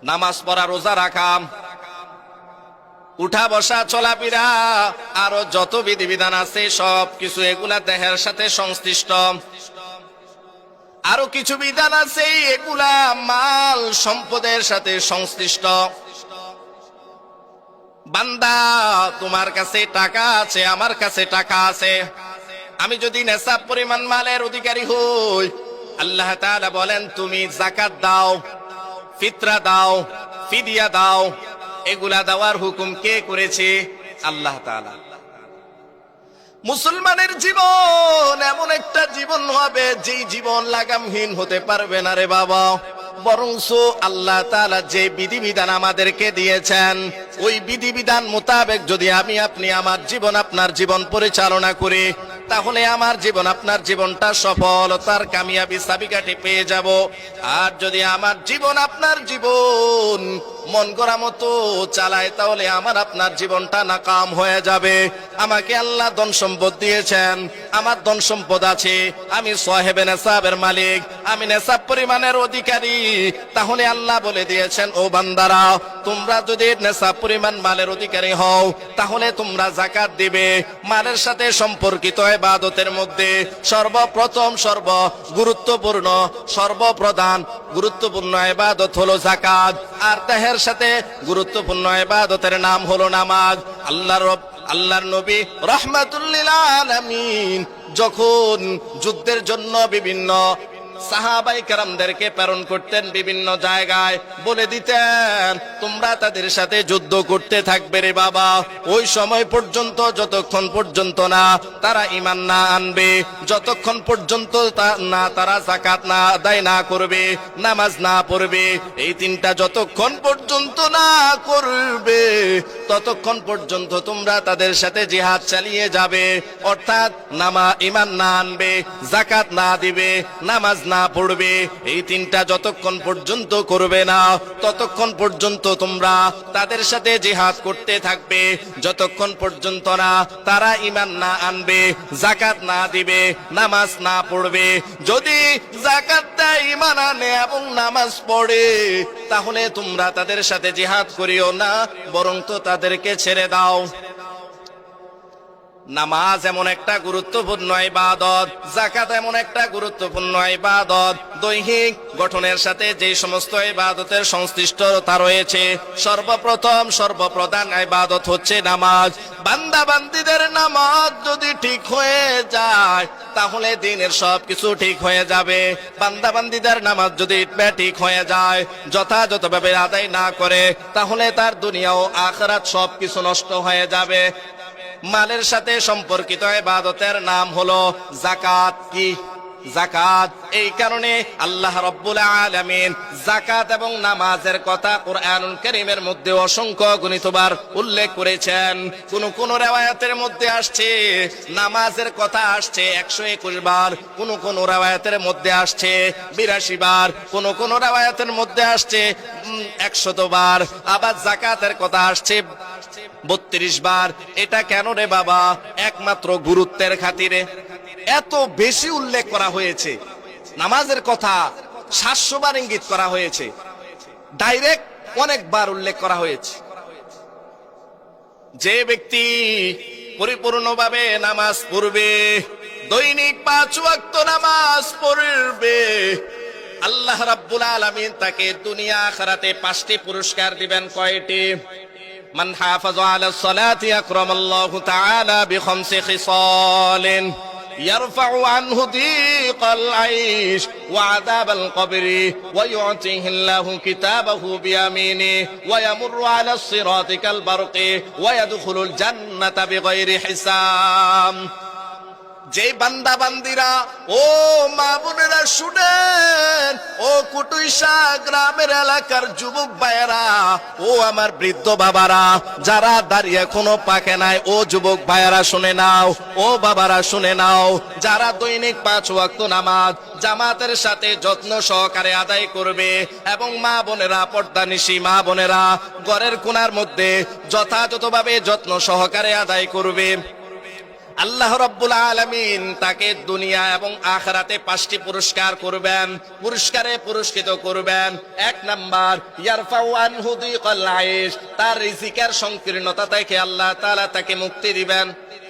নামাজ পড়া, রোজা রাখা, উঠা বসা, চলাফেরা, আরো যত বিধিবিধান আছে সব কিছু এগুলা দেহের সাথে সংশ্লিষ্ট। আরো কিছু বিধান আছে এগুলা মাল সম্পদের সাথে সংশ্লিষ্ট। বান্দা, তোমার কাছে টাকা আছে, আমার কাছে টাকা আছে, আমি যদি নেশাব পরিমাণ মালের অধিকারী হই, আল্লাহ তাআলা বলেন তুমি যাকাত দাও, ফিতরা দাও, ফিদিয়া দাও। এগুলা দেওয়ার হুকুম কে করেছে? আল্লাহ তাআলা। মুসলমানের জীবন এমন একটা জীবন হবে যেই জীবন লাগামহীন হতে পারবে না রে বাবা। বরঞ্চ আল্লাহ তাআলা যে বিধিবিধান আমাদেরকে দিয়েছেন ওই বিধিবিধান মোতাবেক যদি আমি আপনি আমার জীবন আপনার জীবন পরিচালনা করি, তাহলে আমার জীবন আপনার জীবনটা সফলতার কামিয়াবি চাবিকাঠি পেয়ে যাব। আর যদি আমার জীবন আপনার জীবন মন করা মতো চালায়, তাহলে আমার আপনার জীবনটা নাকাম হয়ে যাবে। আমাকে আল্লাহ ধন সম্পদ দিয়েছেন, আমার ধন সম্পদ আছে, আমি সাহেবে নেশাবের মালিক, আমি নেশাব পরিমাণের অধিকারী। তাহলে আল্লাহ বলে দিয়েছেন, ও বান্দারা, তোমরা যদি নেশাব পরিমাণ মালের অধিকারী হও, তাহলে তোমরা যাকাত দিবে। মালের সাথে সম্পর্কিত ইবাদতের মধ্যে সর্বপ্রথম গুরুত্বপূর্ণ সর্বপ্রধান গুরুত্বপূর্ণ ইবাদত হলো যাকাত। আর দেহের সাথে গুরুত্বপূর্ণ ইবাদতের নাম হলো নামাজ। আল্লাহর নবী রাহমাতুল লিল আলামিন যখন যুদ্ধের জন্য বিভিন্ন সাহাবাই কেরামদেরকে প্রেরণ করতেন বিভিন্ন জায়গায়, বলে দিতেন তোমরা তাদের সাথে যুদ্ধ করতে থাকবে রে বাবা, ওই সময় পর্যন্ত যতক্ষণ পর্যন্ত না তারা ঈমান না আনবে, যতক্ষণ পর্যন্ত না তারা যাকাত না আদায় না করবে, নামাজ না পড়বে, এই তিনটা যতক্ষণ পর্যন্ত না করবে ততক্ষণ পর্যন্ত তোমরা তাদের সাথে জিহাদ চালিয়ে যাবে। অর্থাৎ ঈমান না আনবে, যাকাত না দিবে, নামাজ না পড়বে, এই তিনটা যতক্ষণ পর্যন্ত করবে না ততক্ষণ পর্যন্ত তোমরা তাদের সাথে জিহাদ করতে থাকবে, যতক্ষণ পর্যন্ত না তারা ঈমান না আনবে, যাকাত না দিবে, নামাজ না পড়বে। যদি যাকাত দেয়, ঈমান আনে এবং নামাজ পড়ে, তাহলে তোমরা তাদের সাথে জিহাদ করিও না, বরং তো তাদেরকে ছেড়ে দাও। নামাজ এমন একটা গুরুত্বপূর্ণ ইবাদত, যাকাত এমন একটা গুরুত্বপূর্ণ ইবাদত, দৈহিক গঠনের সাথে যে সমস্ত ইবাদতের সংশ্লিষ্টতা রয়েছে সর্বপ্রথম সর্বপ্রধান ইবাদত হচ্ছে নামাজ। বান্দা বান্দীদের নামাজ যদি ঠিক হয়ে যায়, তাহলে দিনের সবকিছু ঠিক হয়ে যাবে। বান্দা বান্দীদের নামাজ যদি ঠিক হয়ে যায়, যথাযথভাবে আদায় না করে, তাহলে তার দুনিয়া ও আখিরাত সবকিছু নষ্ট হয়ে যাবে। মালের সাথে সম্পর্কিত ইবাদতের নাম হলো যাকাত। কি? যাকাত। এই কারণে আল্লাহ রাব্বুল আলামিন যাকাত এবং নামাজের কথা কুরআনুল কারীমের মধ্যে অসংখ্য গণিতবার উল্লেখ করেছেন। কোন riwayতের মধ্যে আসছে নামাজের কথা আসছে 121 বার, কোন riwayতের মধ্যে আসছে 82 বার, কোন riwayতের মধ্যে আসছে 100 বার, আবার যাকাতের কথা আসছে 32 বার। এটা কেন রে বাবা? একমাত্র গুরুত্বের খাতিরে এত বেশি উল্লেখ করা হয়েছে। নামাজের কথা 700 বার ইঙ্গিত করা হয়েছে, ডাইরেক্ট অনেকবার উল্লেখ করা হয়েছে। যে ব্যক্তি পরিপূর্ণভাবে নামাজ পড়বে, দৈনিক 5 ওয়াক্ত নামাজ পড়বে, আল্লাহ রাব্বুল আলামিন তাকে দুনিয়া আখিরাতে 5টি পুরস্কার দিবেন। কয়টি? মান হাফাযা আলাস সালাতি আকরামাল্লাহু তাআলা বিখামসি খিসালিন يرفع عنه ضيق العيش وعذاب القبر ويعطيه الله كتابه بيمينه ويمر على الصراط كالبرق ويدخل الجنة بغير حساب। যে বান্দা বান্দিরা, ও মা বোনেরা শুনেন, ও কুটুইশা গ্রামের এলাকার যুবক ভাইয়েরা, ও আমার বৃদ্ধ বাবারা, যারা দাঁড়িয়ে এখনো পাকে নাই, ও যুবক ভাইয়েরা শুনে নাও, ও বাবারা শুনে নাও, যারা দৈনিক 5 ওয়াক্ত নামাজ জামাতের সাথে যত্ন সহকারে আদায় করবে, এবং মা বোনেরা, পর্দানিশী মা বোনেরা ঘরের কোণার মধ্যে যথাযথভাবে যত্ন সহকারে আদায় করবে, আল্লাহ রাব্বুল আলামিন তাকে দুনিয়া এবং আখিরাতে 5টি পুরস্কার করবেন, পুরস্কারে পুরস্কৃত করবেন। 1 নাম্বার, ইয়ারফাউ আনহু দিকাল আইশ, তার রিজিকের সংকীর্ণতা থেকে আল্লাহ তাআলা তাকে মুক্তি দিবেন।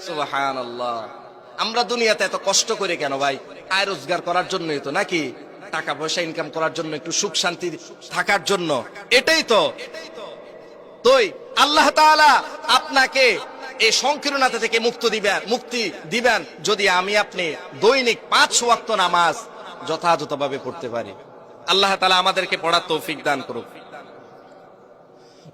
সুবহানাল্লাহ। আমরা দুনিয়াতে এত কষ্ট করি কেন ভাই? আয় রোজগার করার জন্যই তো, নাকি? টাকা পয়সা ইনকাম করার জন্য, একটু সুখ শান্তি থাকার জন্য, এটাই তো। তোই আল্লাহ তাআলা আপনাকে এই সংকীর্ণতা থেকে মুক্তি দিবেন যদি আমি আপনি দৈনিক 5 ওয়াক্ত নামাজ যথাযথভাবে পড়তে পারি। আল্লাহ তাআলা আমাদেরকে পড়ার তৌফিক দান করুক।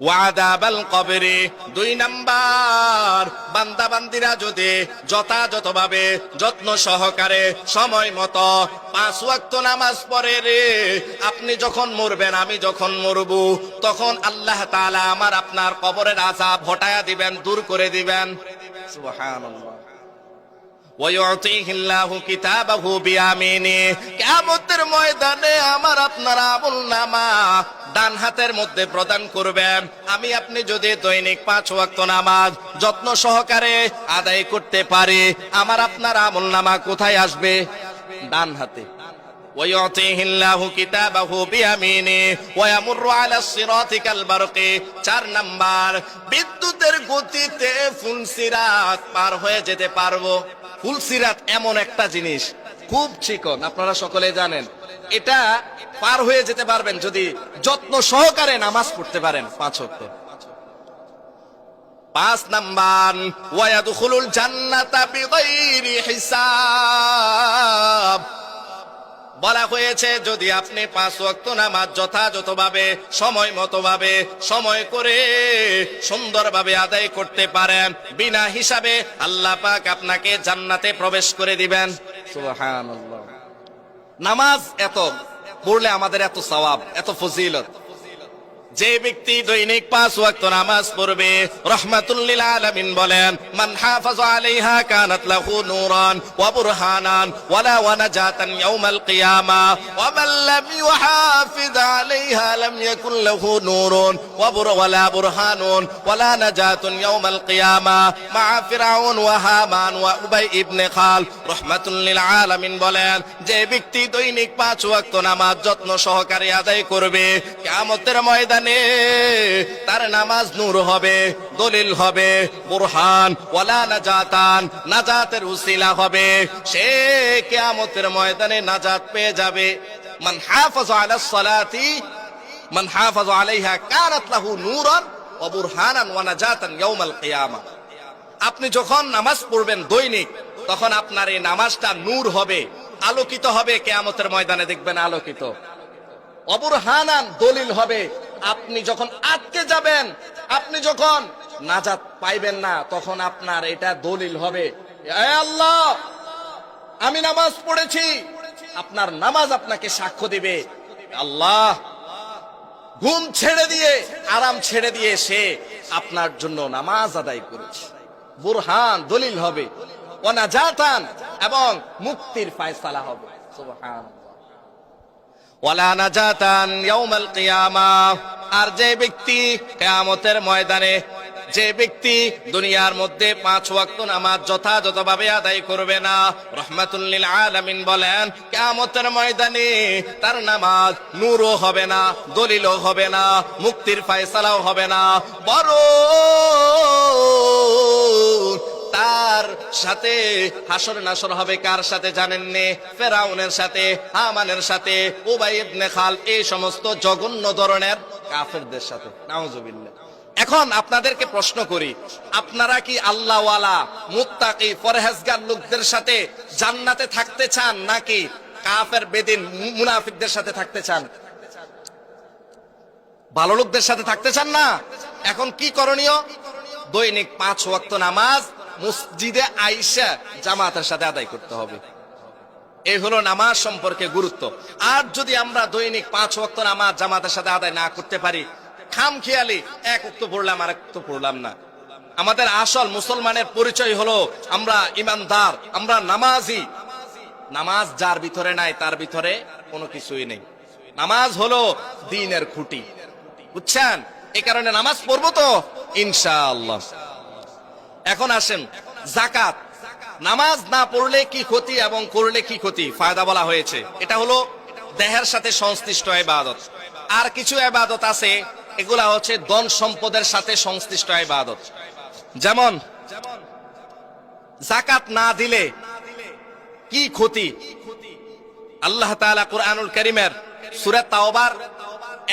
ওয়াদাবাল কবরে, 2 নাম্বার, বান্দা বান্দিরা যদি যথাযথভাবে যত্ন সহকারে সময় মতো 5 ওয়াক্ত নামাজ পড়ে রে, আপনি যখন মরবেন, আমি যখন মরব, তখন আল্লাহ তাআলা আমার আপনার কবরের আযাব হটায়া দিবেন, দূর করে দিবেন। সুবহানাল্লাহ। ওয়ায়ুতিহিল্লাহু কিতাবাহু বিয়ামিনি, কিয়ামতের ময়দানে আমার আপনার আমলনামা ডান হাতের মধ্যে প্রদান করবেন। আমি আপনি যদি দৈনিক 5 ওয়াক্ত নামাজ যত্ন সহকারে আদায় করতে পারি, আমার আপনার আমলনামা কোথায় আসবে? ডান হাতে। ওয়ায়ুতিহিল্লাহু কিতাবাহু বিয়ামিনি ওয়ায়ামুরু আলাস সিরাতি কাল বারকি, 4 নাম্বার, বিদ্যুতের গতিতে ফুলসিরাত পার হয়ে যেতে পারবো। ফুলসিরাত এমন একটা জিনিস, খুব চিকন, আপনারা সকলে জানেন। এটা পার হয়ে যেতে পারবেন যদি যত্ন সহকারে নামাজ পড়তে পারেন 5 ওয়াক্ত। 5 নাম্বার, ওয়ায়াদখুলুল জান্নাতা বিগাইরি হিসাব, বলা হয়েছে যদি আপনি 5 ওয়াক্ত নামাজ যথাযথভাবে সময় মতোভাবে সময় করে সুন্দরভাবে আদায় করতে পারেন, বিনা হিসাবে আল্লাহ পাক আপনাকে জান্নাতে প্রবেশ করে দিবেন। সুবহানাল্লাহ। নামাজ এত পড়লে আমাদের এত সওয়াব, এত ফজিলত। যে ব্যক্তি দৈনিক 5 ওয়াক্ত নামাজ পড়বে, রাহমাতুল লিল আলামিন বলেন, মান হাফাযা আলাইহা কানাত লাহু নূরান ওয়া বুরহানান ওয়ালা ওয়া নাজাতান ইয়াউমাল কিয়ামা ওয়া মান লাম ইউহাফিজ আলাইহা লাম ইয়াকুন লাহু নূরুন ওয়ালা বুরহানুন ওয়ালা নাজাতুন ইয়াউমাল কিয়ামা মা ফিরআউন ওয়া হামান ওয়া উবাই ইবনে খাল। রাহমাতুল লিল আলামিন বলেন, যে ব্যক্তি দৈনিক 5 ওয়াক্ত নামাজ যত্ন সহকারে আদায় করবে, কিয়ামতের ময়দানে তার নামাজ নূর হবে, দলিল হবে, বুরহান ওয়ালা নাজাতান, নাজাতের উসিলা হবে, সে কিয়ামতের ময়দানে নাজাত পেয়ে যাবে। মান হাফাযা আলাস সালাতি মান হাফাযা আলাইহা কানাত লাহু নূরান ওয়া বুরহানান ওয়া নাজাতান ইয়াউমাল কিয়ামা। আপনি যখন নামাজ পড়বেন দৈনিক, তখন আপনার এই নামাজটা নূর হবে, আলোকিত হবে, কিয়ামতের ময়দানে দেখবেন আলোকিত। অবুরহানান, দলিল হবে। আপনি যখন আটকে যাবেন, আপনি যখন নাজাত পাইবেন না, তখন আপনার এটা দলিল হবে, এ আল্লাহ আমি নামাজ পড়েছি। আপনার নামাজ আপনাকে সাক্ষ্য দিবে, আল্লাহ ঘুম ছেড়ে দিয়ে, আরাম ছেড়ে দিয়ে সে আপনার জন্য নামাজ আদায় করেছে। বুরহান, দলিল হবে, ওয়া নাজাতান, এবং মুক্তির ফয়সালা হবে। সুবহানাল্লাহ। ওয়ালা নাজাতান ইয়াউমাল কিয়ামা, আর যে ব্যক্তি কিয়ামতের ময়দানে, যে ব্যক্তি দুনিয়ার মধ্যে 5 ওয়াক্ত নামাজ যথাযথভাবে আদায় করবে না, রাহমাতুল লিল আলামিন বলেন, কিয়ামতের ময়দানে তার নামাজ নূরও হবে না, দলিলও হবে না, মুক্তির ফয়সালাও হবে না, বরং তার সাথে হাসর নাসর হবে। কার সাথে জানেননি? ফেরাউনের সাথে, হামানের সাথে, উবাই ইবনে খাল, এই সমস্ত জঘন্য ধরনের কাফেরদের সাথে। নাউজুবিল্লাহ। এখন আপনাদেরকে প্রশ্ন করি, আপনারা কি আল্লাহওয়ালা মুত্তাকি পরহেজগার লোকদের সাথে জান্নাতে থাকতে চান, নাকি কাফের বেদিন মুনাফিকদের সাথে থাকতে চান? ভালো লোকদের সাথে থাকতে চান না? এখন কি করণীয়? দৈনিক 5 ওয়াক্ত নামাজ মসজিদে আইসা জামাতের সাথে আদায় করতে হবে। এই হলো নামাজ সম্পর্কে গুরুত্ব। আর যদি আমরা দৈনিক 5 ওয়াক্ত নামাজ জামাতের সাথে আদায় না করতে পারি, খামখেয়ালি 1 ওয়াক্ত পড়লাম আর 1 ওয়াক্ত পড়লাম না, আমাদের আসল মুসলমানের পরিচয় হলো আমরা ইমানদার, আমরা নামাজি। নামাজ যার ভিতরে নাই, তার ভিতরে কোনো কিছুই নেই। নামাজ হলো দ্বীনের খুঁটি, বুঝছেন? এই কারণে নামাজ পড়বো তো ইনশাআল্লাহ। এখন আসেন, যাকাত। নামাজ না পড়লে কি ক্ষতি এবং করলে কি ক্ষতি ফায়দা বলা হয়েছে। এটা হলো দেহের সাথে সংশ্লিষ্ট ইবাদত। আর কিছু ইবাদত আছে, এগুলা হচ্ছে ধন সম্পদের সাথে সংশ্লিষ্ট ইবাদত। যেমন যাকাত না দিলে কি ক্ষতি, আল্লাহ তাআলা কুরআনুল কারীমের সূরা তাওবার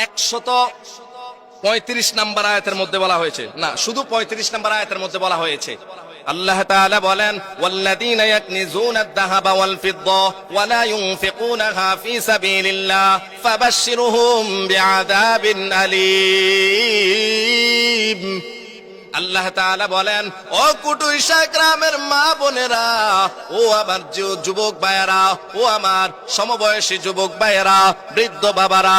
135 নম্বর আয়াতের মধ্যে বলা হয়েছে, না শুধু 35 নম্বর আয়াতের মধ্যে বলা হয়েছে, আল্লাহ তাআলা বলেন ওয়াল্লাযীনা ইয়াকনিজুনা আয-যাহাবা ওয়াল ফিদ্দা ওয়া লা ইউনফিকুনাহা ফী সাবিলিল্লাহ ফাবাশশিরহুম বিআযাবিন আলীম। আল্লাহ তাআলা বলেন, ও কুটুইশা গ্রামের মা বোনেরা, ও আমার যুবক ভাইয়েরা, ও আমার সমবয়সী যুবক ভাইয়েরা, বৃদ্ধ বাবারা,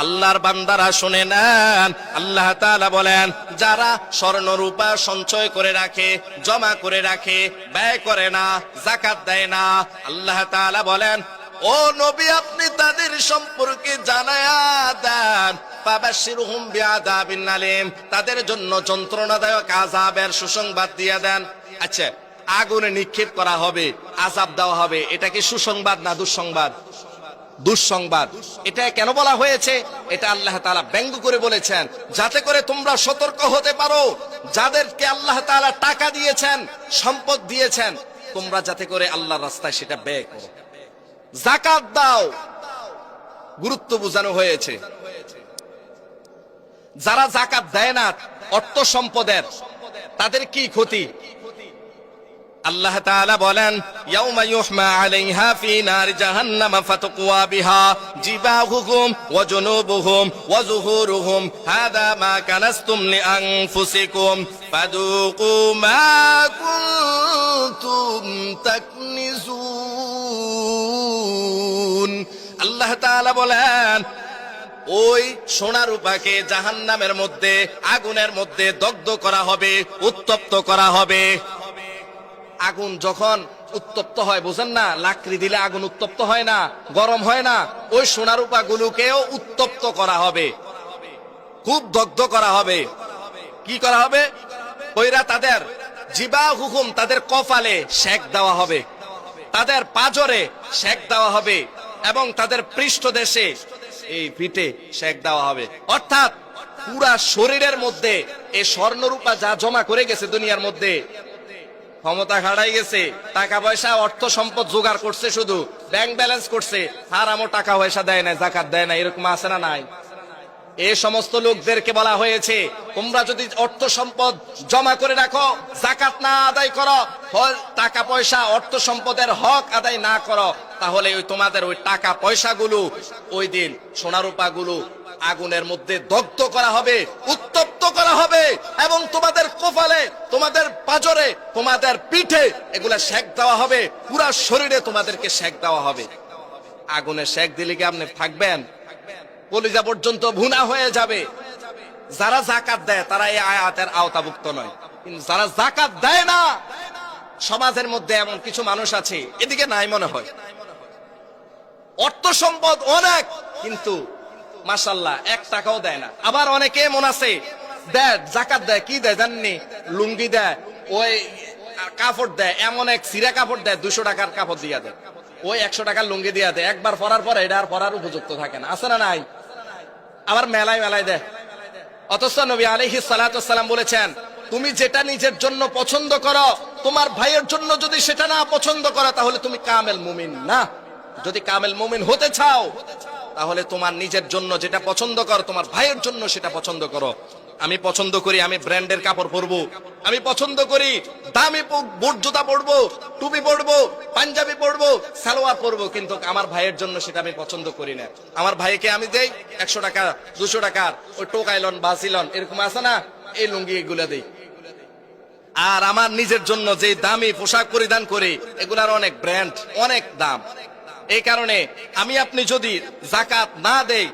আল্লাহর বান্দারা শুনে নেন। আল্লাহ তাআলা বলেন, যারা স্বর্ণ রূপা সঞ্চয় করে রাখে, জমা করে রাখে, ব্যয় করে না, যাকাত দেয় না, আল্লাহ তাআলা বলেন, ও নবী আপনি তাদের সম্পর্কে জানায়া দেন, ফাবাশশিরহুম বিআযাবিন আলীম, তাদের জন্য যন্ত্রণাদায়ক আযাবের সুসংবাদ দিয়ে দেন। আচ্ছা, আগুনে নিক্ষেপ করা হবে, আযাব দেওয়া হবে, এটা কি সুসংবাদ না দুঃসংবাদ? দুঃসংবাদ। এটা কেন বলা হয়েছে? এটা আল্লাহ তাআলা ব্যঙ্গ করে বলেছেন, যাতে করে তোমরা সতর্ক হতে পারো, যাদেরকে আল্লাহ তাআলা টাকা দিয়েছেন, সম্পদ দিয়েছেন, তোমরা যাতে করে আল্লাহর রাস্তায় সেটা ব্যয় করো, যাকাত দাও। গুরুত্ব বোঝানো হয়েছে। যারা যাকাত দেয় না অর্থ সম্পদের, তাদের কি ক্ষতি? আল্লাহ তাআলা বলেন, ইয়াউমা ইউহমা আলাইহা ফি নারি জাহান্নাম ফাতুকওয়া বিহা জিবাহুহুম ওয়া জুনুবুহুম ওয়া যুহুরুহুম হাদা মা কানাসতুম লিআনফুসিকুম ফাদুকু মা কুনতুম তাকনিজুন। আল্লাহ তাআলা বলেন, ওই সোনা রূপাকে জাহান্নামের মধ্যে, আগুনের মধ্যে দগ্ধ করা হবে, উত্তপ্ত করা হবে। আগুন যখন উত্তপ্ত হয়, বুঝেন না, লাকড়ি দিলে আগুন উত্তপ্ত হয় না, গরম হয় না, ওই সোনা রূপা গুলোকেও উত্তপ্ত করা হবে, খুব দগ্ধ করা হবে। কি করা হবে? ওইরা তাদের জিবাহুহুম, তাদের কপালে সেক দেওয়া হবে, তাদের পাজরে সেক দেওয়া হবে, এবং তাদের পৃষ্ঠদেশে, এই পিঠে সেক দেওয়া হবে। অর্থাৎ পুরা শরীরের মধ্যে এই স্বর্ণরূপা যা জমা করে গেছে দুনিয়ার মধ্যে, ক্ষমতা খাড়াই গেছে, টাকা পয়সা অর্থ সম্পদ জোগাড় করছে, শুধু ব্যাংক ব্যালেন্স করছে, হারামও টাকা পয়সা দেয় না, যাকাত দেয় না, এরকম আছে না নাই? এই সমস্ত লোকদেরকে বলা হয়েছে, তোমরা যদি অর্থ সম্পদ জমা করে রাখো, যাকাত না আদায় করো, টাকা পয়সা অর্থ সম্পদের হক আদায় না করো, তাহলে ওই তোমাদের ওই টাকা পয়সাগুলো ওই দিন সোনারূপা গুলো আগুনের মধ্যে দগ্ধ করা হবে, উত্তপ্ত করা হবে, এবং তোমাদের কপালে, তোমাদের পাজরে, তোমাদের পিঠে এগুলা সেক দেওয়া হবে, পুরা শরীরে তোমাদেরকে সেক দেওয়া হবে। আগুনে সেক দিলে কি আপনি থাকবেন? কলিজা পর্যন্ত ভুনা হয়ে যাবে। যারা যাকাত দেয় তারা এই আয়াতের আওতাভুক্ত নয়, কিন্তু যারা যাকাত দেয় না, সমাজের মধ্যে এমন কিছু মানুষ আছে, এদিকে নাই মনে হয়, অর্থ সম্পদ অনেক, কিন্তু মাশাআল্লাহ 1 টাকাও দেয় না। আবার অনেকে এমন আছে, দেয় যাকাত দেয়, কি দেয় জানেননি? লুঙ্গি দেয়, ওই কাপড় দেয়, এমন এক সিরা কাপড় দেয়, 200 টাকার কাপড় দিয়া দেয়, ওই 100 টাকার লুঙ্গি দিয়া দেয়, একবার পরার পরে এটা আর পরার উপযুক্ত থাকে না, আছে না নাই? আবার মেলায় মেলায় দেয়। অথচ নবী আলাইহিস সালাতু ওয়াস সালাম বলেছেন, তুমি যেটা নিজের জন্য পছন্দ করো, তোমার ভাইয়ের জন্য যদি সেটা না পছন্দ করো, তাহলে তুমি কামেল মুমিন না। যদি কামেল মুমিন হতে চাও, তাহলে তোমার নিজের জন্য যেটা পছন্দ করো, তোমার ভাইয়ের জন্য সেটা পছন্দ করো। আমি পছন্দ করি আমি ব্র্যান্ডের কাপড় পরবো, আমি পছন্দ করি দামি বুট জুতা পরবো, টুপি পরবো, পাঞ্জাবি পরবো, সালোয়ার পরবো, কিন্তু আমার ভাইয়ের জন্য সেটা আমি পছন্দ করি না। আমার ভাইকে আমি দেই 100 টাকা, 200 টাকার ওই টোকাইলন বাসিলন এরকম আছে না, এই লুঙ্গি এগুলা দেই। আর আমার নিজের জন্য যে দামি পোশাক পরিধান করি, এগুলার অনেক ব্র্যান্ড, অনেক দাম। এই কারণে আমি আপনি যদি যাকাত না দেই,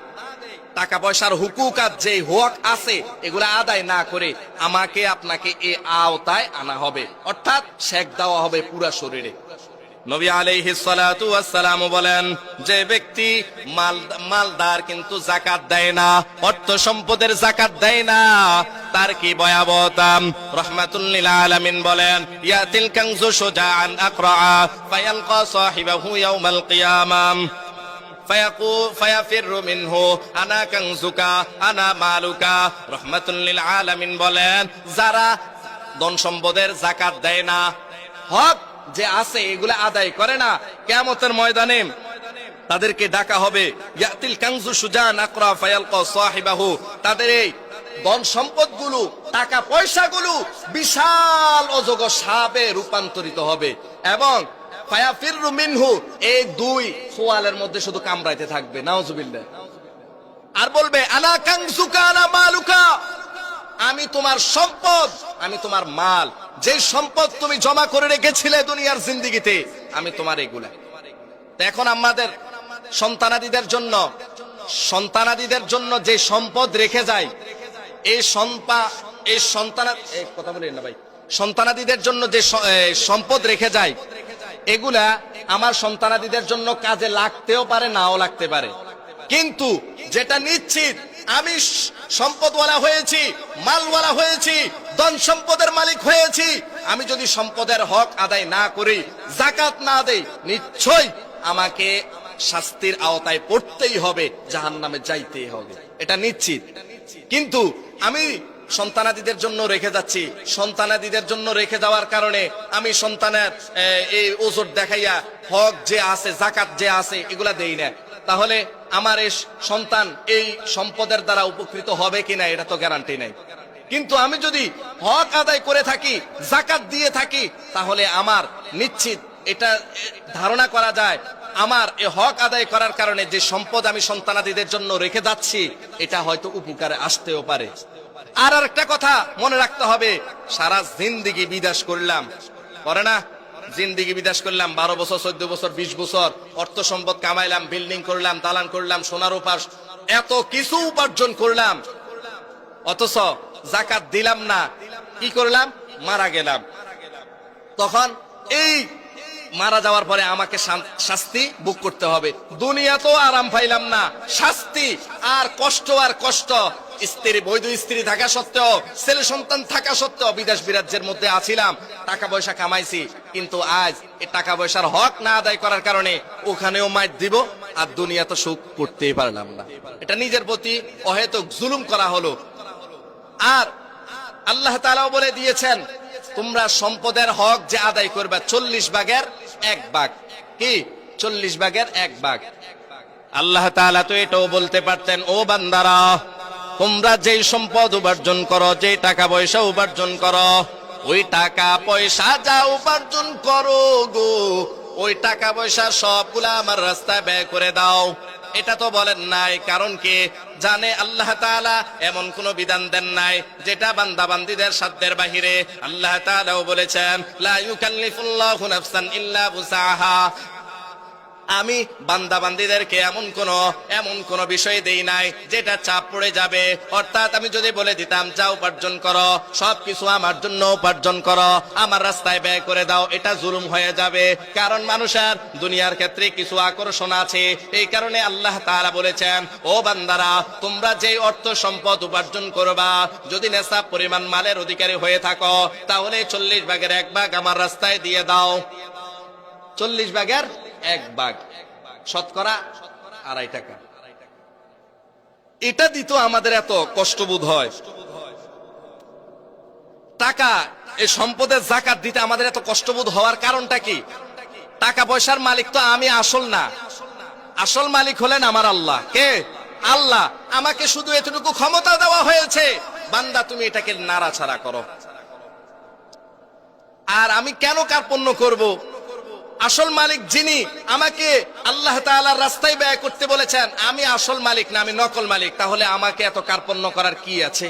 টাকা পয়সার হুকুকাত যে হক আছে এগুলা আদায় না করে, আমাকে আপনাকে এই আওতায় আনা হবে, অর্থাৎ সেক দেওয়া হবে পুরা শরীরে। নবী আলাইহিস সালাতু ওয়াস সালাম বলেন, যে ব্যক্তি মালদার কিন্তু যাকাত দেয় না, অর্থ সম্পদের যাকাত দেয় না, তার কি ভয়াবহতা। রাহমাতুল লিল আলামিন বলেন, ইয়াতিল কানজু শুজাআন আকরা ফায়ালকা সাহিবাহু ইয়াউমাল কিয়ামাম ফায়াফিরু মিনহু আনা কানজুকা আনা মালুকা। রাহমাতুল লিল আলামিন বলেন, যারা ধন সম্পদের যাকাত দেয় না, হক যে আছে এগুলা আদায় করে না, কিয়ামতের ময়দানে তাদেরকে ডাকা হবে, ইয়াতিল কানজু শুজাআন আকরা ফায়ালকা সাহিবাহু, তাদের এই ধন সম্পদগুলো, টাকা পয়সাগুলো বিশাল অজগর সাপে রূপান্তরিত হবে এবং ফায়াফিরু মিনহু, এই দুই সোয়ালের মধ্যে শুধু কামড়াইতে থাকবে, নাউজুবিল্লাহ। আর বলবে, আনা কানজুকা আনা মালুকা, আমি তোমার সম্পদ, আমি তোমার মাল, যে সম্পদ তুমি জমা করে রেখেছিলে দুনিয়ার জিন্দেগিতে, আমি তোমার এগুলা। এখন আমাদের সন্তানাদিদের জন্য যে সম্পদ রেখে যায়, সন্তানাদিদের জন্য যে সম্পদ রেখে যায়, এগুলা আমার সন্তানাদিদের জন্য কাজে লাগতেও পারে, নাও লাগতে পারে। কিন্তু যেটা নিশ্চিত, আমি সম্পদওয়ালা হয়েছি, মালওয়ালা হয়েছি, ধন সম্পদের মালিক হয়েছি, আমি যদি সম্পদের হক আদায় না করি, যাকাত না দেই, নিশ্চয়ই আমাকে শাস্তির আওতায় পড়তেই হবে, জাহান্নামে যাইতেই হবে, এটা নিশ্চিত। কিন্তু আমি সন্তানাদিদের জন্য রেখে যাচ্ছি, সন্তানাদিদের জন্য রেখে যাওয়ার কারণে আমি সন্তানের এই ওজোর দেখাইয়া হক যে আছে, যাকাত যে আছে, এগুলা দেই না, তাহলে আমার এই সন্তান এই সম্পদের দ্বারা উপকৃত হবে কিনা এটা তো গ্যারান্টি নাই। কিন্তু আমি যদি হক আদায় করে থাকি, যাকাত দিয়ে থাকি, তাহলে আমার নিশ্চিত এটা ধারণা করা যায়, আমার এই হক আদায় করার কারণে যে সম্পদ আমি সন্তানাদিদের জন্য রেখে যাচ্ছি, এটা হয়তো উপকারে আসতেও পারে। আর একটা কথা মনে রাখতে হবে, সারা জিন্দেগি বিদেশ করলাম, করে না, জিন্দেগি বিদেশ করলাম, 12 বছর 14 বছর 20 বছর অর্থ সম্পদ কামাইলাম, বিল্ডিং করলাম, দালান করলাম, সোনার উপাস, এত কিছু উপার্জন করলাম, অথচ যাকাত দিলাম না। কি করলাম? মারা গেলাম। তখন এই মারা যাওয়ার পরে আমাকে শাস্তি ভোগ করতে হবে। দুনিয়াতেও আরাম পাইলাম না, শাস্তি আর কষ্ট। স্ত্রী, বৈধ স্ত্রী থাকা সত্ত্বেও, ছেলে সন্তান থাকা সত্ত্বেও বিদেশ বিরাজ্যের মধ্যে আছিলাম, টাকা পয়সা কামাইছি, কিন্তু আজ এই টাকা পয়সার হক না আদায় করার কারণে ওখানেও মাইর দিব, আর দুনিয়াতে সুখ করতেই পারলাম না। এটা নিজের প্রতি অহেতুক জুলুম করা হলো। আর আল্লাহ তাআলাও বলে দিয়েছেন, তোমরা সম্পদের হক যে আদায় করবে 40 ভাগের 1 ভাগ। কি 40 ভাগের 1 ভাগ? আল্লাহ তাআলা তো এটাও বলতে পারতেন, ও বান্দারা, তোমরা যেই সম্পদ উপার্জন করো, যে টাকা পয়সা উপার্জন করো, ওই টাকা পয়সা যা উপার্জন করো গো, ওই টাকা পয়সা সবগুলা আমার রাস্তায় ব্যয় করে দাও। এটা তো বলেন নাই, কারণ কি জানে আল্লাহ তাআলা এমন কোন বিধান দেন নাই যেটা বান্দা বান্দীদের সাধ্যের বাহিরে। আল্লাহ তাআলাও বলেছেন, লা ইউকাল্লিফুল্লাহু নাফসান ইল্লা বুসাহা, আমি বান্দা বান্দীদেরকে এমন কোন বিষয় দেই নাই যেটা চাপ পড়ে যাবে। অর্থাৎ আমি যদি বলে দিতাম, যা উপার্জন করো, সবকিছু আমার জন্য উপার্জন করো, আমার রাস্তায় ব্যয় করে দাও, এটা জুলুম হয়ে যাবে। কারণ মানুষের দুনিয়ার ক্ষেত্রে কিছু আকর্ষণ আছে, এই কারণে আল্লাহ তাআলা বলেছেন, ও বান্দারা, তোমরা যে অর্থ সম্পদ উপার্জন করবা, যদি নেশাব পরিমাণ মালের অধিকারী হয়ে থাকো, তাহলে 40 ভাগের 1 ভাগ আমার রাস্তায় দিয়ে দাও। 40 ভাগের 1 ভাগ, শতকরা 2.5 টাকা। এটা দিত আমাদের এত কষ্টবোধ হয়। টাকা, এই সম্পদের যাকাত দিতে আমাদের এত কষ্টবোধ হওয়ার কারণটা কি? টাকা পয়সার মালিক তো আমি আসল না, আসল মালিক হলেন আমার আল্লাহ। কে? আল্লাহ। আমাকে শুধু এতটুকু ক্ষমতা দেওয়া হয়েছে, বান্দা তুমি এটাকে নাড়াচাড়া করো। আর আমি কেন কার্পণ্য করব? আসল মালিক যিনি, আমাকে আল্লাহ তাআলার রাস্তায় ব্যয় করতে বলেছেন, আমি আসল মালিক না, আমি নকল মালিক, তাহলে আমাকে এত কার্পণ্য করার কি আছে?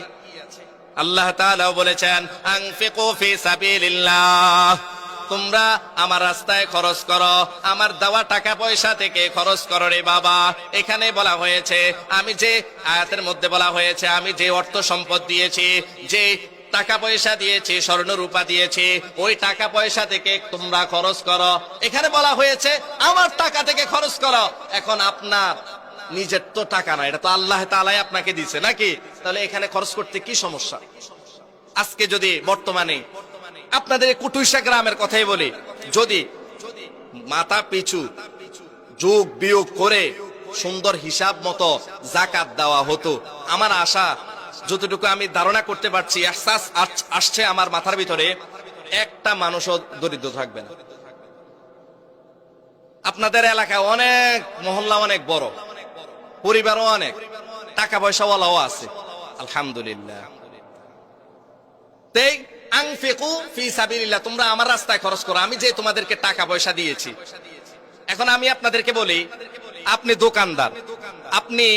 আল্লাহ তাআলাও বলেছেন, আনফিকু ফি সাবিলিল্লাহ, তোমরা আমার রাস্তায় খরচ করো, আমার দেওয়া টাকা পয়সা থেকে খরচ করো রে বাবা। এখানে বলা হয়েছে, আমি যে আয়াতের মধ্যে বলা হয়েছে, আমি যে অর্থ সম্পদ দিয়েছি, যে টাকা পয়সা দিয়েছি, স্বর্ণ রূপা দিয়েছি, ওই টাকা পয়সা থেকে তোমরা খরচ করো। এখানে বলা হয়েছে আমার টাকা থেকে খরচ করো। এখন আপনার নিজের তো টাকা না, এটা তো আল্লাহ তাআলাই আপনাকে দিয়েছে নাকি? তাহলে এখানে খরচ করতে কি সমস্যা? আজকে যদি বর্তমানে আপনাদের কুটুইশা গ্রামের কথাই বলি, যদি মাথা পিছু যোগ বিয়োগ করে সুন্দর হিসাব মতো যাকাত দেওয়া হতো, আমার আশা, যতটুকু আমি ধারণা করতে পারছি, আহসাস আসছে আমার মাথার ভিতরে, একটা মানুষও দরিদ্র থাকবে না। আপনাদের এলাকায় অনেক মহল্লা অনেক বড়, পরিবারও অনেক, টাকা পয়সাওয়ালাও আছে, আলহামদুলিল্লাহ। তাই আনফিকু ফি সাবিলিল্লাহ, তোমরা আমার রাস্তায় খরচ করো, আমি যে তোমাদেরকে টাকা পয়সা দিয়েছি। এখন আমি আপনাদেরকে বলি, আপনি দোকানদার, আপনি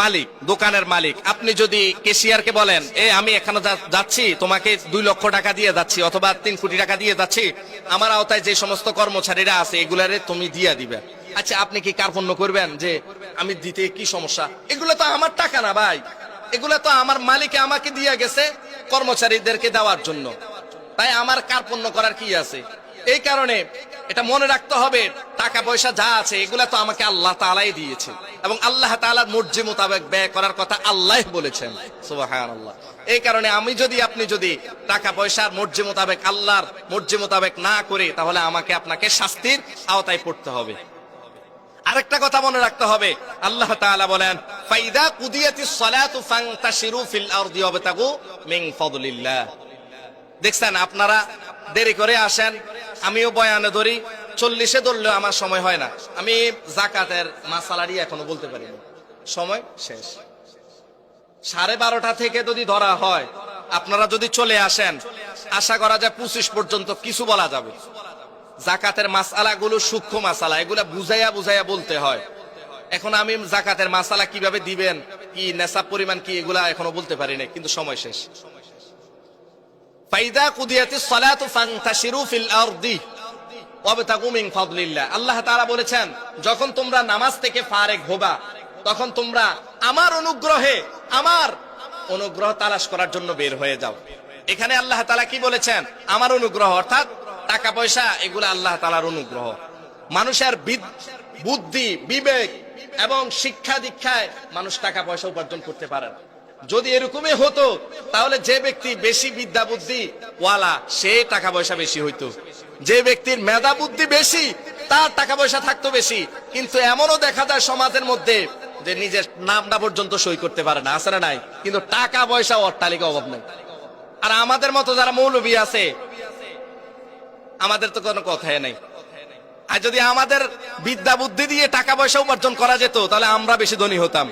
মালিক, দোকানের মালিক, আপনি যদি ক্যাশিয়ারকে বলেন, আমি এখানে যাচ্ছি, তোমাকে 2 লক্ষ টাকা দিয়ে যাচ্ছি অথবা 3 কোটি টাকা দিয়ে যাচ্ছি, আমার আওতায় যে সমস্ত কর্মচারীরা আছে এগুলারে তুমি দিয়ে দিবে। আচ্ছা, আপনি কি কার্পণ্য করবেন যে আমি দিতে কি সমস্যা? এগুলো তো আমার টাকা না ভাই, এগুলো তো আমার মালিকে আমাকে দিয়ে গেছে কর্মচারীদেরকে দেওয়ার জন্য, তাই আমার কার্পণ্য করার কি আছে? এই কারণে এটা মনে রাখতে হবে, টাকা পয়সা যা আছে এগুলা তো আমাকে আল্লাহ তাআলাই দিয়েছে এবং আল্লাহ তাআলার মর্জি মোতাবেক ব্যয় করার কথা আল্লাহ বলেছেন, সুবহানাল্লাহ। এই কারণে আমি যদি, আপনি যদি টাকা পয়সার মর্জি মোতাবেক, আল্লাহর মর্জি মোতাবেক না করে, তাহলে আমাকে আপনাকে শাস্তির আওতায় পড়তে হবে। আরেকটা কথা মনে রাখতে হবে, আল্লাহ তাআলা বলেন, ফাইদা কুদিয়াতিস সালাতু ফান্তাশিরু ফিল আরদি ওয়াবতাগু মিন ফাদলিল্লাহ। দেখছেন, আপনারা দেরি করে আসেন, আমিও বয়ানে ধরি, 40-এ ধরলেও আমার সময় হয় না। আমি যাকাতের মাসালারই এখনো বলতে পারি না, সময় শেষ। 12:30 থেকে যদি ধরা হয়, আপনারা যদি চলে আসেন, আশা করা যায় 25 পর্যন্ত কিছু বলা যাবে। যাকাতের মাসালাগুলো সূক্ষ্ম মাসালা, এগুলা বুঝাইয়া বুঝাইয়া বলতে হয়। এখন আমি যাকাতের মাসালা কিভাবে দিবেন, কি নেশাব পরিমাণ কি, এগুলা এখনো বলতে পারি না, কিন্তু সময় শেষ। ফাইদা কুদিয়াতিস সালাতু ফান্তাশিরু ফিল আরদি ওয়াবতাগু মিন ফাদলিল্লাহ। আল্লাহ তাআলা বলেছেন, যখন তোমরা নামাজ থেকে ফারেগ হবা, তখন তোমরা আমার অনুগ্রহ তালাশ করার জন্য বের হয়ে যাও। এখানে আল্লাহ তাআলা কি বলেছেন? আমার অনুগ্রহ, অর্থাৎ টাকা পয়সা, এগুলো আল্লাহ তাআলার অনুগ্রহ। মানুষের বুদ্ধি, বিবেক এবং শিক্ষা দীক্ষায় মানুষ টাকা পয়সা উপার্জন করতে পারে না। যদি এরকমই হতো, তাহলে যে ব্যক্তি বেশি বিদ্যা বুদ্ধি ওয়ালা, সে টাকা পয়সা বেশি হইতো। যে ব্যক্তির মেধা বুদ্ধি বেশি, তার টাকা পয়সা থাকতো বেশি। কিন্তু এমনও দেখা যায় সমাজের মধ্যে যে নিজের নামটা পর্যন্ত সই করতে পারে না, আছে না নাই? কিন্তু টাকা পয়সা, অট্টালিকা অভাব নাই। আর আমাদের মতো যারা মৌলবী আছে, আমাদের তো কোনো কথাই নাই। আর যদি আমাদের বিদ্যা বুদ্ধি দিয়ে টাকা পয়সা উপার্জন করা যেত, তাহলে আমরা বেশি ধনী হতাম।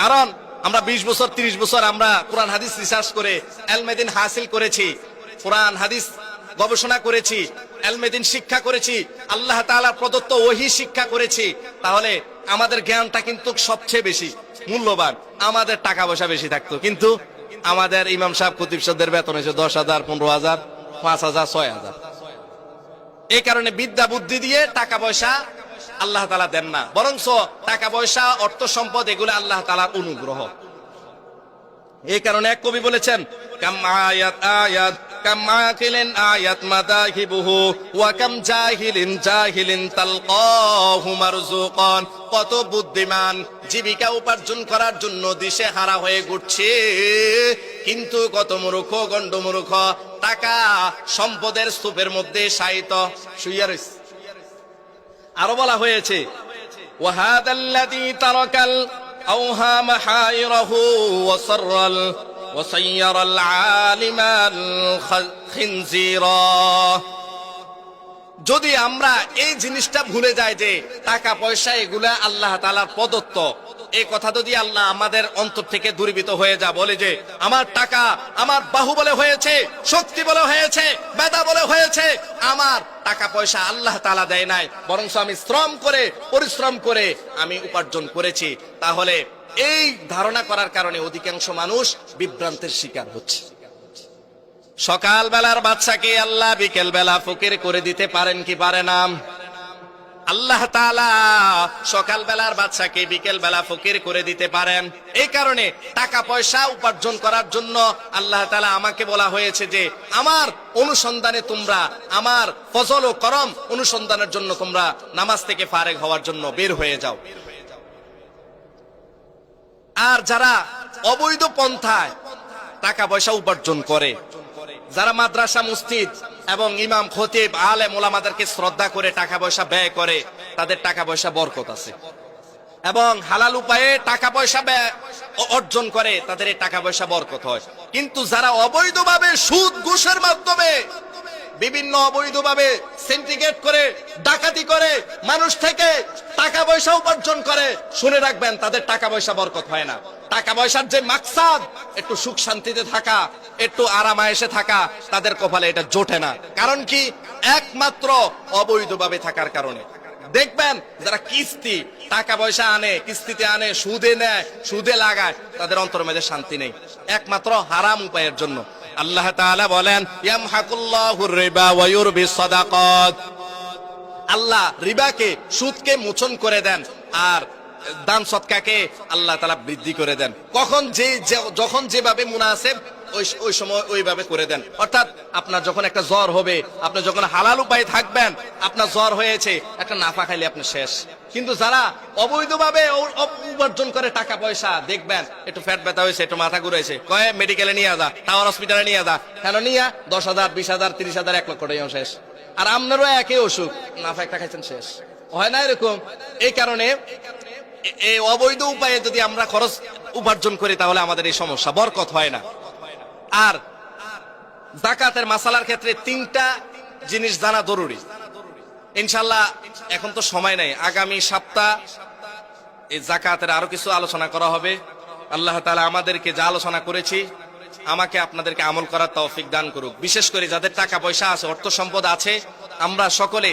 কারণ আমরা 20 বছর 30 বছর আমরা কোরআন হাদিস রিসার্চ করে এলমেদিন হাসিল করেছি, কোরআন হাদিস গবেষণা করেছি, এলমেদিন শিক্ষা করেছি, আল্লাহ তাআলার প্রদত্ত ওহী শিক্ষা করেছি। তাহলে আমাদের জ্ঞানটা কিন্তু সবচেয়ে বেশি মূল্যবান, আমাদের টাকা পয়সা বেশি থাকতো। কিন্তু আমাদের ইমাম সাহেব, খতিব সাহেবদের বেতন হয়েছে 10,000, 15,000, 5,000, 6,000। এই কারণে বিদ্যা বুদ্ধি দিয়ে টাকা পয়সা আল্লাহ তাআলা দেন না, বরং টাকা পয়সা, অর্থ সম্পদ, এগুলো আল্লাহ তাআলার অনুগ্রহ। এই কারণে এক কবি বলেছেন, কাম আয়াত আয়াত কাম আকিলিন আয়াত মাদাহিবুহু ওয়া কাম জাহিলিন তালকাহু মারজুকান। কত বুদ্ধিমান জীবিকা উপার্জন করার জন্য দিশে হারা হয়ে ঘুরছে, কিন্তু কত মূর্খ, গন্ডমূর্খ টাকা সম্পদের স্তূপের মধ্যে শায়িত শুইয়া রয়েছে। আরো বলা হয়েছে, ওয়াহাদাল্লাযী তারাকাল আওহাম হায়রাহু ওয়াসায়্যারাল আলিমাল খিনজিরা। যদি আমরা এই জিনিসটা ভুলে যাই যে টাকা পয়সা এগুলা আল্লাহ তাআলার প্রদত্ত, এই কথা যদি আল্লাহ আমাদের অন্তর থেকে দূরীভূত হয়ে যা, বলে যে আমার টাকা আমার বাহুবলে হয়েছে, শক্তি বলে হয়েছে, মেধা বলে হয়েছে, আমার টাকা পয়সা আল্লাহ তাআলা দেয় নাই, বরং আমি শ্রম করে, পরিশ্রম করে আমি উপার্জন করেছি, তাহলে এই ধারণা করার কারণে অধিকাংশ মানুষ বিভ্রান্তের শিকার হচ্ছে। সকাল বেলার বাচ্চাকে আল্লাহ বিকেল বেলা ফকির করে দিতে পারেন কি পারে না? আল্লাহ তাআলা সকাল বেলার বাচ্চাকে বিকেল বেলা ফকির করে দিতে পারেন। এই কারণে টাকা পয়সা উপার্জন করার জন্য আল্লাহ তাআলা আমাকে বলা হয়েছে যে আমার অনুসন্ধানে তোমরা, আমার ফজল ও করম অনুসন্ধানের জন্য তোমরা নামাজ থেকে ফারেগ হওয়ার জন্য বের হয়ে যাও। আর যারা অবৈধ পন্থায় টাকা পয়সা উপার্জন করে, যারা মাদ্রাসা মসজিদ এবং ইমাম খতিব আলেম ওলামাদেরকে শ্রদ্ধা করে টাকা পয়সা ব্যয় করে, তাদের টাকা পয়সা বরকত আছে। এবং হালাল উপায়ে টাকা পয়সা ব্যয় অর্জন করে, তাদের এই টাকা পয়সা বরকত হয়। কিন্তু যারা অবৈধভাবে সুদ ঘুষের মাধ্যমে বিভিন্ন অবৈধভাবে সিন্ডিকেট করে ডাকাতি করে মানুষ থেকে টাকা পয়সা উপার্জন করে, শুনে রাখবেন তাদের টাকা পয়সা বরকত হয় না। টাকা পয়সার যে মাকসাদ একটু সুখ শান্তিতে থাকা, একটু আরাম আয়েশে থাকা, তাদের কপালে এটা জোটে না। কারণ কি? একমাত্র অবৈধভাবে থাকার কারণে। দেখবেন যারা কিস্তি টাকা পয়সা আনে, কিস্তিতে আনে, সুদে নেয়, সুদে লাগায়, তাদের অন্তরের মধ্যে শান্তি নেই, একমাত্র হারাম উপায়ের জন্য। আল্লাহ তাআলা বলেন ইয়ামহাকুল্লাহুর রিবা ওয়া ইউরবিস সাদাকাত, আল্লাহ রিবাকে, সুদকে মোচন করে দেন আর দান সদকাকে আল্লাহ তাআলা বৃদ্ধি করে দেন। যখন যেভাবে মুনাসেব ওই সময় ওইভাবে করে দেন। অর্থাৎ আপনার যখন একটা জ্বর হবে, আপনি যখন হালাল উপায়ে থাকবেন, আপনার জ্বর হয়েছে, একটা নাফা খাইলে আপনি শেষ। কিন্তু যারা অবৈধভাবে উপার্জন করে টাকা পয়সা, দেখবেন একটু ফ্যাট ব্যথা হয়েছে, একটু মাথা ঘুরাইছে, কয়ে মেডিকেলে নিয়ে যা, টাওয়ার হসপিটালে নিয়ে যা, কেন নিয়ে 10,000 20,000 30,000 1 লক্ষ টাকা শেষ। আর আপনারও একই অসুখ, নাফা একটা খাইছেন শেষ, হয় না এরকম? এই কারণে এই অবৈধ উপায়ে যদি আমরা খরচ উপার্জন করি, তাহলে আমাদের এই সমস্যা, বরকত হয় না। আর যাকাতের মাসালার ক্ষেত্রে 3টা জিনিস জানা জরুরি। ইনশাআল্লাহ এখন তো সময় নাই, আগামী সপ্তাহ এই যাকাতের আরো কিছু আলোচনা করা হবে। আল্লাহ তাআলা আমাদেরকে যা আলোচনা করেছি, আমাকে আপনাদেরকে আমল করার তৌফিক দান করুক। বিশেষ করে যাদের টাকা পয়সা আছে, অর্থ সম্পদ আছে, আমরা সকলে